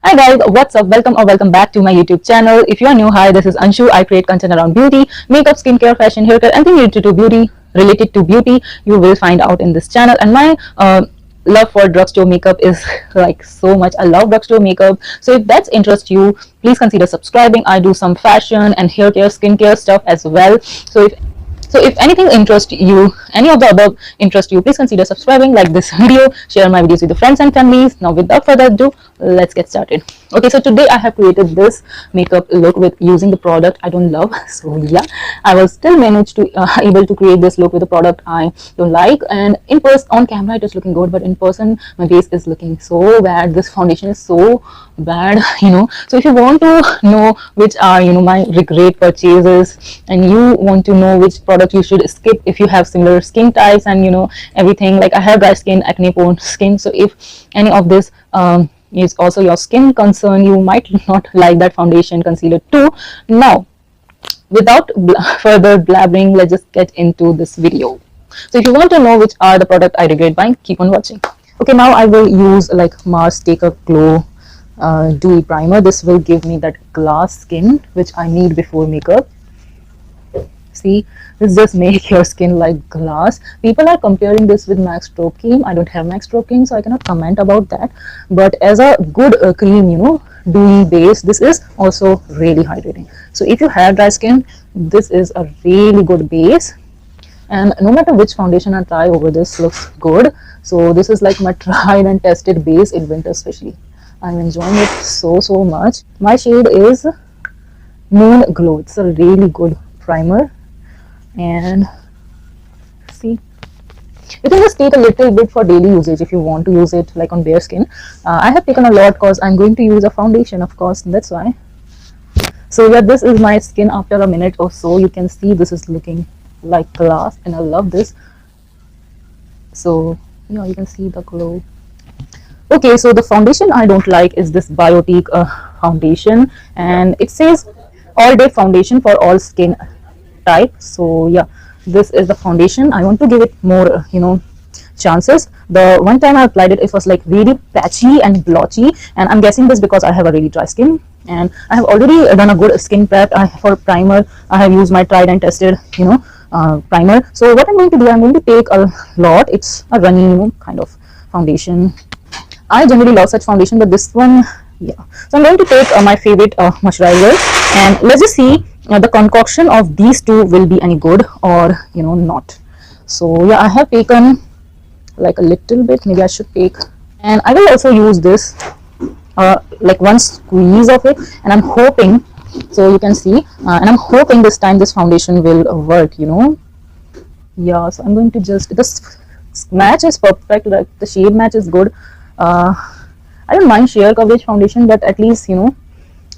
Hi guys, what's up? Welcome or welcome back to my YouTube channel. If you are new, hi, this is Anshu. I create content around beauty, makeup, skincare, fashion, haircut, anything related to beauty, you will find out in this channel. And my love for drugstore makeup is like so much. I love drugstore makeup. So if that's interest you, please consider subscribing. I do some fashion and hair care, skincare stuff as well. So if anything interests you, any of the above interest you, please consider subscribing, like this video, share my videos with your friends and families. Now without further ado, let's get started. Okay, so today I have created this makeup look with using the product I don't love. So yeah, I will still manage to able to create this look with the product I don't like. And in person, on camera it is looking good, but in person my face is looking so bad. This foundation is so bad, so if you want to know which are my regret purchases, and you want to know which product you should skip if you have similar skin types and everything, like I have dry skin, acne prone skin, so if any of this is also your skin concern, you might not like that foundation concealer too. Now without further blabbering, let's just get into this video. So if you want to know which are the product I regret buying, keep on watching. Okay, now I will use like Mars Take a Glow dewy primer. This will give me that glass skin which I need before makeup. See, this just make your skin like glass. People are comparing this with MAC Stroke cream. I don't have MAC Stroke cream, so I cannot comment about that, but as a good cream, dewy base, this is also really hydrating. So if you have dry skin, this is a really good base, and no matter which foundation I try over, this looks good. So this is like my tried and tested base in winter especially. I'm enjoying it so much. My shade is Moon Glow. It's a really good primer, and see, you can just take a little bit for daily usage if you want to use it like on bare skin. I have taken a lot because I'm going to use a foundation, of course, that's why. So yeah, this is my skin after a minute or so. You can see this is looking like glass, and I love this. So yeah, you can see the glow. Okay, so the foundation I don't like is this Biotique foundation, and it says all day foundation for all skin type. So yeah, this is the foundation. I want to give it more chances. The one time I applied it, it was like really patchy and blotchy, and I'm guessing this because I have a really dry skin, and I have already done a good skin prep. For primer, I have used my tried and tested primer. So what I'm going to do, I'm going to take a lot. It's a runny kind of foundation. I generally love such foundation, but this one, yeah. So I'm going to take my favorite moisturizer, and let's just see the concoction of these two will be any good or not. So yeah, I have taken like a little bit. Maybe I should take, and I will also use this like one squeeze of it, and I'm hoping, so you can see, and I'm hoping this time this foundation will work. Yeah, so I'm going to just, this match is perfect, like the shade match is good. I don't mind sheer coverage foundation, but at least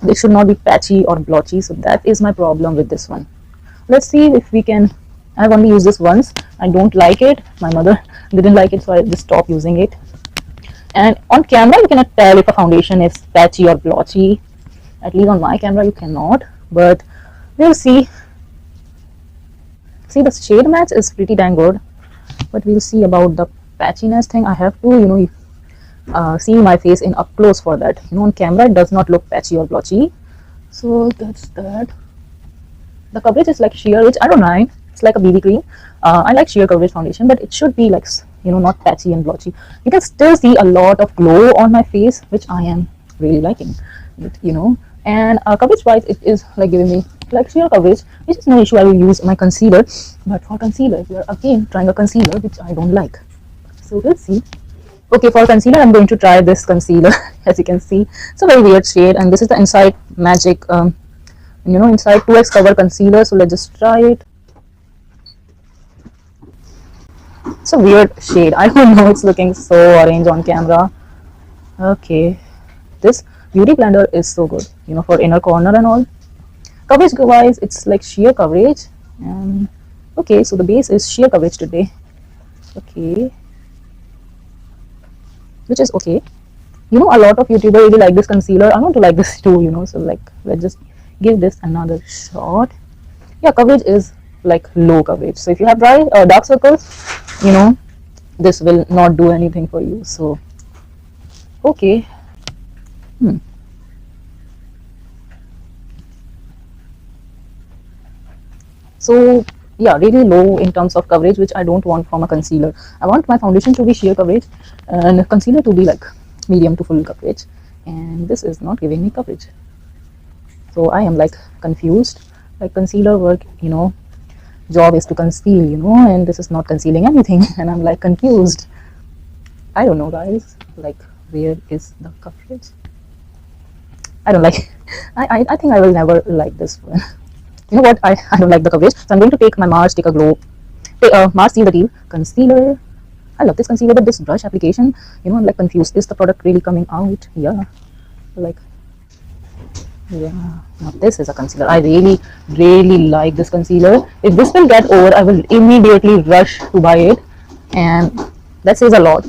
they should not be patchy or blotchy. So that is my problem with this one. Let's see if we can. I've only used this once. I don't like it. My mother didn't like it, so I just stopped using it. And on camera you cannot tell if a foundation is patchy or blotchy. At least on my camera you cannot, but we'll see. See, the shade match is pretty dang good, but we'll see about the patchiness thing. I have to see my face in up close for that. On camera it does not look patchy or blotchy. So that's that. The coverage is like sheer, which I don't mind. It's like a BB cream. I like sheer coverage foundation, but it should be like not patchy and blotchy. You can still see a lot of glow on my face, which I am really liking. But, and coverage wise, it is like giving me like sheer coverage, which is no issue. I will use my concealer, but for concealer we are again trying a concealer which I don't like. So let's see. Okay, for concealer, I'm going to try this concealer. As you can see, it's a very weird shade, and this is the Inside Magic, Inside 2x Cover Concealer. So let's just try it. It's a weird shade. I don't know. It's looking so orange on camera. Okay, this beauty blender is so good, for inner corner and all. Coverage wise, it's like sheer coverage. And okay, so the base is sheer coverage today. Okay. Which is okay. A lot of YouTubers really like this concealer. I want to like this too, so like let's just give this another shot. Yeah, coverage is like low coverage. So if you have dry dark circles, this will not do anything for you. So okay, So yeah, really low in terms of coverage, which I don't want from a concealer. I want my foundation to be sheer coverage and concealer to be like medium to full coverage, and this is not giving me coverage. So I am like confused. Like concealer work, job is to conceal, and this is not concealing anything and I'm like confused. I don't know, guys, like where is the coverage? I don't like I think I will never like this one. You know what, I don't like the coverage, so I'm going to take my Mars Take a Glow Mars Seal the Deal concealer. I love this concealer, but this brush application, I'm like confused. Is the product really coming out? Yeah, like, yeah, now this is a concealer. I really like this concealer. If this will get over, I will immediately rush to buy it, and that says a lot.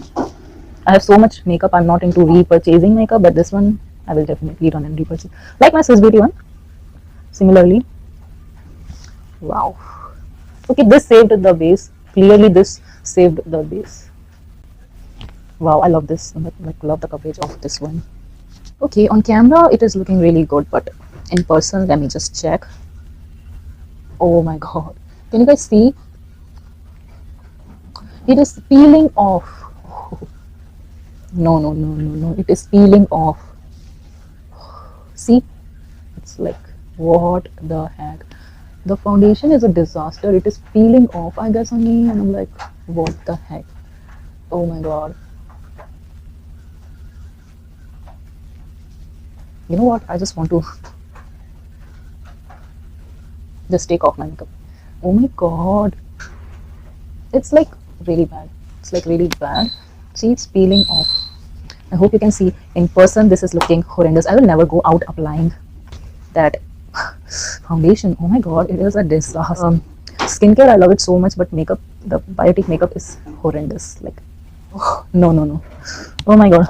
I have so much makeup, I'm not into repurchasing makeup, but this one I will definitely run and repurchase. Like my Swiss Beauty one, similarly. Wow. Okay, this saved the base. Clearly, this saved the base. Wow, I love this. Like, love the coverage of this one. Okay, on camera it is looking really good, but in person, let me just check. Oh my god, can you guys see? It is peeling off. No, it is peeling off. See, it's like, what the heck? The foundation is a disaster. It is peeling off, I guess, on me, and I'm like, what the heck? Oh my god. You know what, I just want to just take off my makeup. Oh my god, it's like really bad. It's like really bad. See, it's peeling off. I hope you can see. In person this is looking horrendous. I will never go out applying that foundation. Oh my god, it is a disaster. Skincare, I love it so much, but makeup, the Biotique makeup is horrendous. Like, oh, no. Oh my god.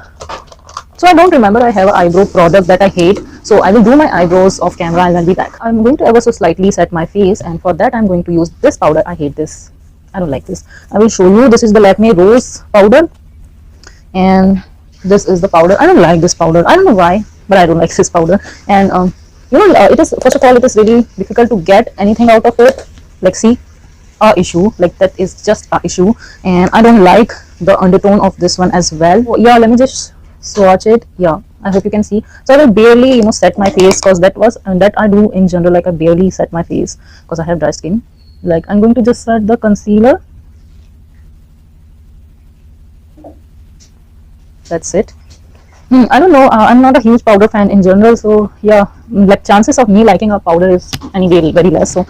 So I don't remember I have an eyebrow product that I hate. So I will do my eyebrows off camera and I'll be back. I'm going to ever so slightly set my face, and for that I'm going to use this powder. I hate this. I don't like this. I will show you. This is the Lakme Rose powder, and this is the powder. I don't like this powder. I don't know why, but I don't like this powder. And it is, first of all, it is really difficult to get anything out of it. Like, see, a issue, like that is just a issue, and I don't like the undertone of this one as well. So, yeah, let me just swatch it. Yeah, I hope you can see. So I will barely set my face, because that I do in general. Like, I barely set my face because I have dry skin. Like, I'm going to just set the concealer. That's it. I don't know, I'm not a huge powder fan in general, so yeah, like chances of me liking a powder is anyway very less. So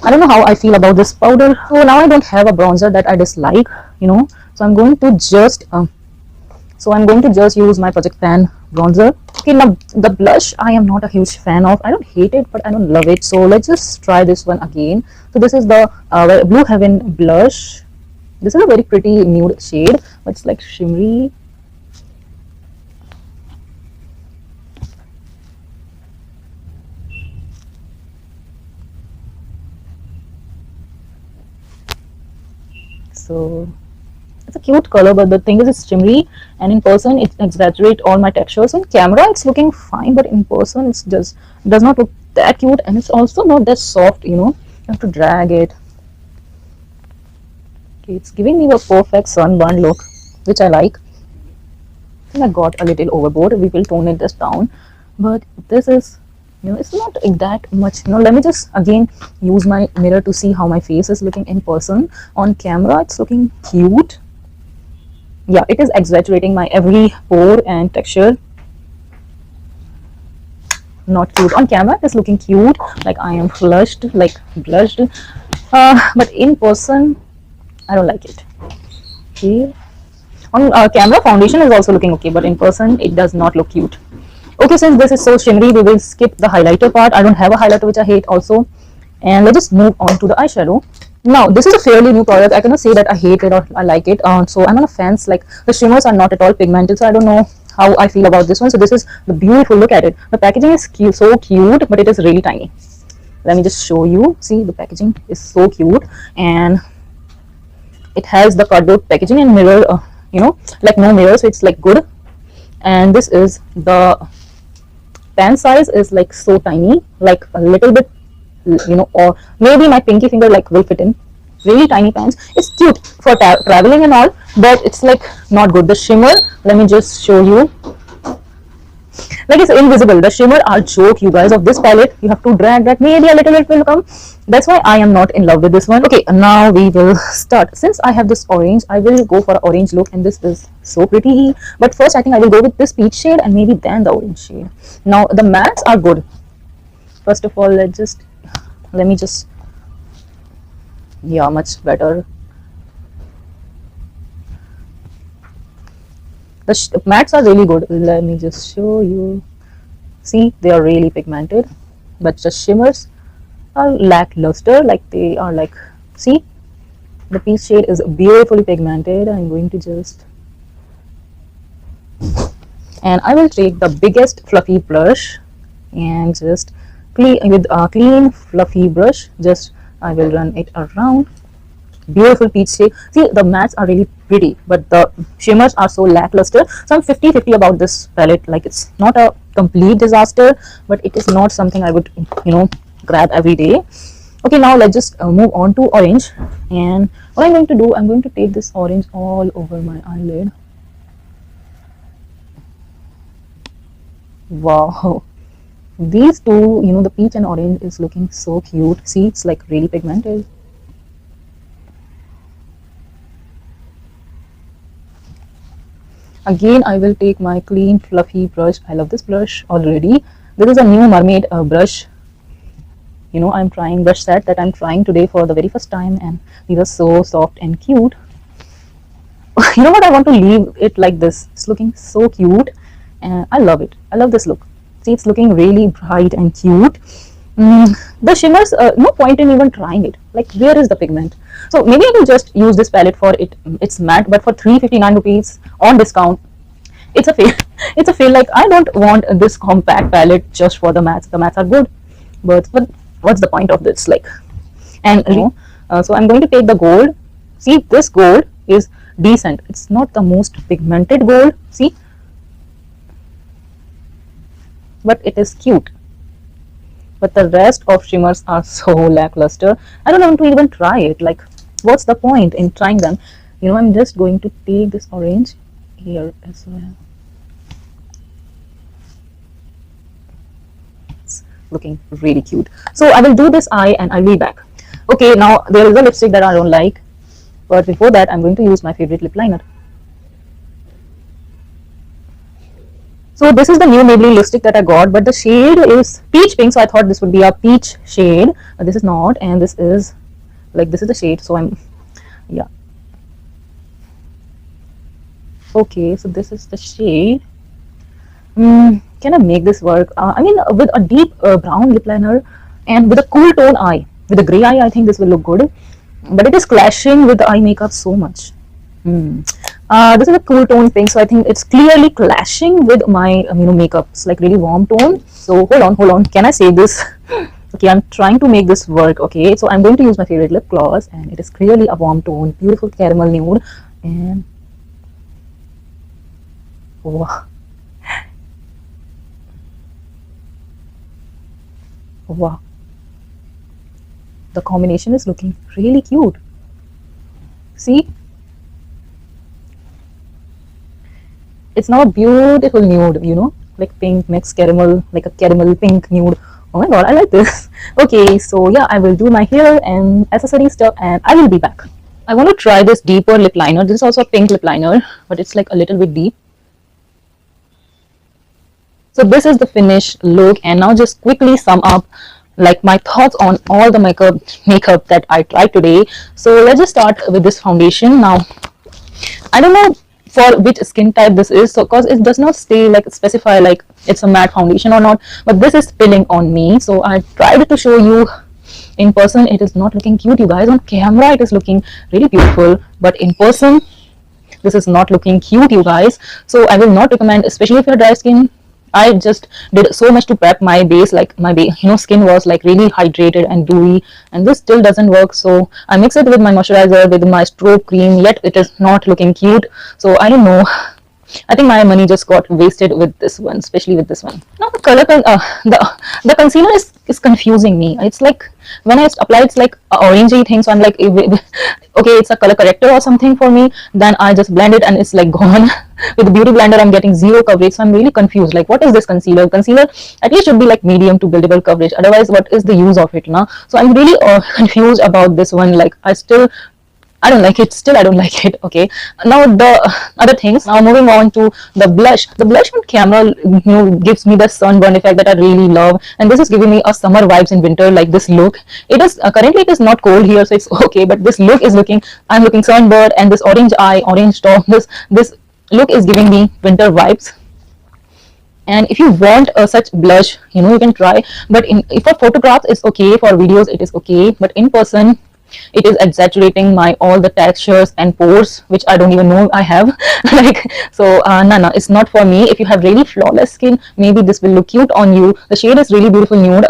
I don't know how I feel about this powder. So now I don't have a bronzer that I dislike, so I'm going to just use my Project Pan bronzer. Okay, now the blush I am not a huge fan of. I don't hate it, but I don't love it. So let's just try this one again. So this is the Blue Heaven blush. This is a very pretty nude shade, but it's like shimmery. So it's a cute color, but the thing is it's shimmery, and in person it exaggerates all my textures. In camera it's looking fine, but in person it's just does not look that cute, and it's also not that soft. You have to drag it. Okay, it's giving me the perfect sunburn look, which I like. I think I got a little overboard. We will tone it just down, but this is, it's not that much. Let me just again use my mirror to see how my face is looking in person. On camera it's looking cute. Yeah, it is exaggerating my every pore and texture. Not cute. On camera it's looking cute, like I am flushed, like blushed, but in person I don't like it. Okay, on camera foundation is also looking okay, but in person it does not look cute. Okay, since this is so shimmery, we will skip the highlighter part. I don't have a highlighter, which I hate also. And let's just move on to the eyeshadow. Now, this is a fairly new product. I cannot say that I hate it or I like it. So I'm not a fan. Like, the shimmers are not at all pigmented, so I don't know how I feel about this one. So this is the beautiful, look at it. The packaging is cute, so cute, but it is really tiny. Let me just show you. See, the packaging is so cute, and it has the cardboard packaging and mirror, like no mirror, so it's like good. And this is the pen size is like so tiny, like a little bit or maybe my pinky finger like will fit in. Really tiny pants. It's cute for traveling and all, but it's like not good. The shimmer, let me just show you. Like it's invisible. The shimmer are joke, you guys, of this palette. You have to drag that, maybe a little bit will come. That's why I am not in love with this one. Okay, now we will start. Since I have this orange, I will go for an orange look, and this is so pretty. But first I think I will go with this peach shade and maybe then the orange shade. Now the mattes are good. First of all, let me just, yeah, much better. The mattes are really good. Let me just show you. See, they are really pigmented, but the shimmers are lackluster. Like they are like, see, the peach shade is beautifully pigmented. I'm going to just, and I will take the biggest fluffy brush and just with a clean fluffy brush, just I will run it around. Beautiful peach shade. See, the mattes are really pretty, but the shimmers are so lackluster. So I'm 50-50 about this palette. Like it's not a complete disaster, but it is not something I would, grab every day. Okay, now let's just move on to orange. And what I'm going to do, I'm going to take this orange all over my eyelid. Wow, these two, the peach and orange is looking so cute. See, it's like really pigmented. Again, I will take my clean fluffy brush. I love this brush already. This is a new mermaid brush. I'm trying brush set that I'm trying today for the very first time, and these are so soft and cute. You know what, I want to leave it like this. It's looking so cute and I love it. I love this look. See, it's looking really bright and cute. The shimmers, no point in even trying it. Like, where is the pigment? So maybe I will just use this palette for it. It's matte, but for 359 rupees on discount, it's a fail. It's a fail. Like, I don't want this compact palette just for the mattes. The mattes are good, but what's the point of this? Like, and so I'm going to take the gold. See, this gold is decent. It's not the most pigmented gold. See, but it is cute. But the rest of shimmers are so lackluster. I don't want to even try it. Like, what's the point in trying them? I'm just going to take this orange here as well. It's looking really cute. So I will do this eye and I'll be back. Okay, now there is a lipstick that I don't like, but before that I'm going to use my favorite lip liner. So this is the new Maybelline lipstick that I got, but the shade is peach pink, so I thought this would be a peach shade, but this is not, and this is the shade. So yeah. Okay, so this is the shade. Can I make this work? I mean, with a deep brown lip liner and with a cool tone eye, with a gray eye, I think this will look good, but it is clashing with the eye makeup so much. This is a cool tone pink, so I think it's clearly clashing with my makeup. It's like really warm tone. So hold on, can I say this? Okay, I'm trying to make this work. Okay, so I'm going to use my favorite lip gloss, and it is clearly a warm tone, beautiful caramel nude, and wow. Wow, the combination is looking really cute. See, it's now a beautiful nude, like pink mixed caramel, like a caramel pink nude. Oh my god, I like this. Okay, so yeah, I will do my hair and accessory stuff, and I will be back. I want to try this deeper lip liner. This is also a pink lip liner, but it's like a little bit deep. So this is the finished look, and now just quickly sum up like my thoughts on all the makeup that I tried today. So let's just start with this foundation. Now I don't know for which skin type this is, so because it does not stay like specify like it's a matte foundation or not, but this is spilling on me, so I tried to show you in person. It is not looking cute, you guys. On camera it is looking really beautiful, but in person this is not looking cute, you guys. So I will not recommend, especially if you're dry skin. I just did so much to prep my base, like my skin was like really hydrated and dewy, and this still doesn't work. So I mix it with my moisturizer, with my strobe cream, yet it is not looking cute. So I don't know, I think my money just got wasted with this one, especially with this one. Now the color the concealer is confusing me. It's like when I apply, it's like a orangey thing. So I'm like, okay, it's a color corrector or something for me. Then I just blend it and it's like gone. With the beauty blender, I'm getting zero coverage. So I'm really confused. Like, what is this concealer? Concealer at least should be like medium to buildable coverage. Otherwise, what is the use of it now? So I'm really confused about this one. Like, I don't like it. Still, I don't like it. Okay. Now the other things. Now moving on to the blush. The blush on camera, gives me the sunburn effect that I really love, and this is giving me a summer vibes in winter. Like this look. It is currently it is not cold here, so it's okay. But this look is looking. I'm looking sunburned, and this orange eye, orange top. This look is giving me winter vibes. And if you want such blush, you can try. But if for photographs it's okay, for videos it is okay, but in person it is exaggerating my all the textures and pores, which I don't even know I have. Like, so no, it's not for me. If you have really flawless skin, maybe this will look cute on you. The shade is really beautiful nude,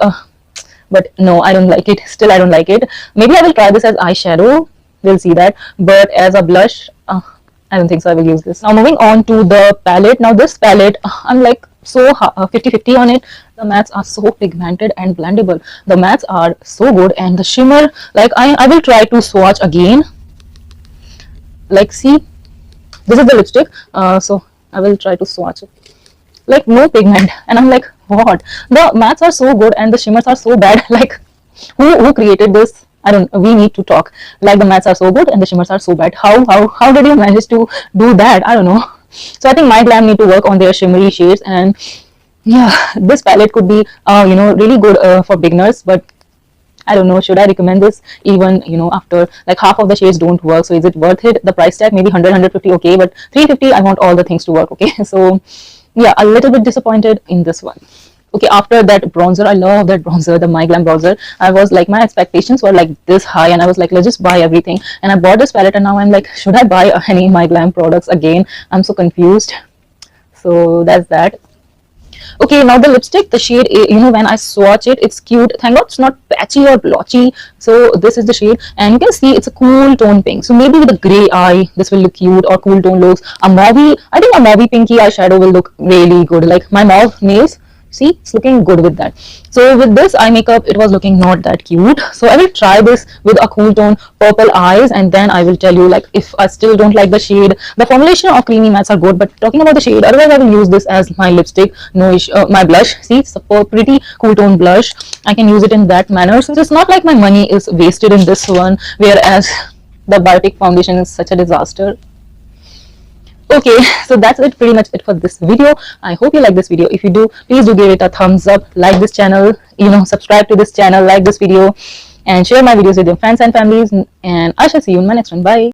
but no, I don't like it. Still, I don't like it. Maybe I will try this as eyeshadow, we'll see that. But as a blush, I don't think so I will use this. Now moving on to the palette. Now this palette, I'm like so 50-50 on it. The mattes are so pigmented and blendable. The mattes are so good, and the shimmer, like I will try to swatch again. Like, see, this is the lipstick, so I will try to swatch it. Like, no pigment, and I'm like, what? The mattes are so good and the shimmers are so bad. Like, who created this? I don't. We need to talk. Like, the mattes are so good and the shimmers are so bad. How did you manage to do that? I don't know. So I think My Glam need to work on their shimmery shades, and yeah, this palette could be really good for beginners. But I don't know, should I recommend this? Even after like half of the shades don't work, so is it worth it? The price tag maybe 100-150, okay, but 350 I want all the things to work. Okay. So yeah, a little bit disappointed in this one. Okay, after that bronzer, I love that bronzer, the My Glam bronzer. I was like, my expectations were like this high, and I was like, let's just buy everything. And I bought this palette, and now I'm like, should I buy any My Glam products again? I'm so confused. So that's that. Okay, now the lipstick, the shade, when I swatch it, it's cute. Thank God it's not patchy or blotchy. So this is the shade, and you can see it's a cool tone pink. So maybe with a gray eye, this will look cute, or cool tone looks. A mauve, I think a mauve pinky eyeshadow will look really good. Like my mauve nails, see, it's looking good with that. So with this eye makeup, it was looking not that cute. So I will try this with a cool tone purple eyes, and then I will tell you like if I still don't like the shade. The formulation of creamy mattes are good, but talking about the shade, otherwise I will use this as my lipstick. No issue. My blush, see, it's a pretty cool tone blush. I can use it in that manner. So it's not like my money is wasted in this one, whereas the Biotic foundation is such a disaster. Okay, so that's it, pretty much it for this video. I hope you like this video. If you do, please do give it a thumbs up, like this channel, subscribe to this channel, like this video, and share my videos with your friends and families. And I shall see you in my next one. Bye.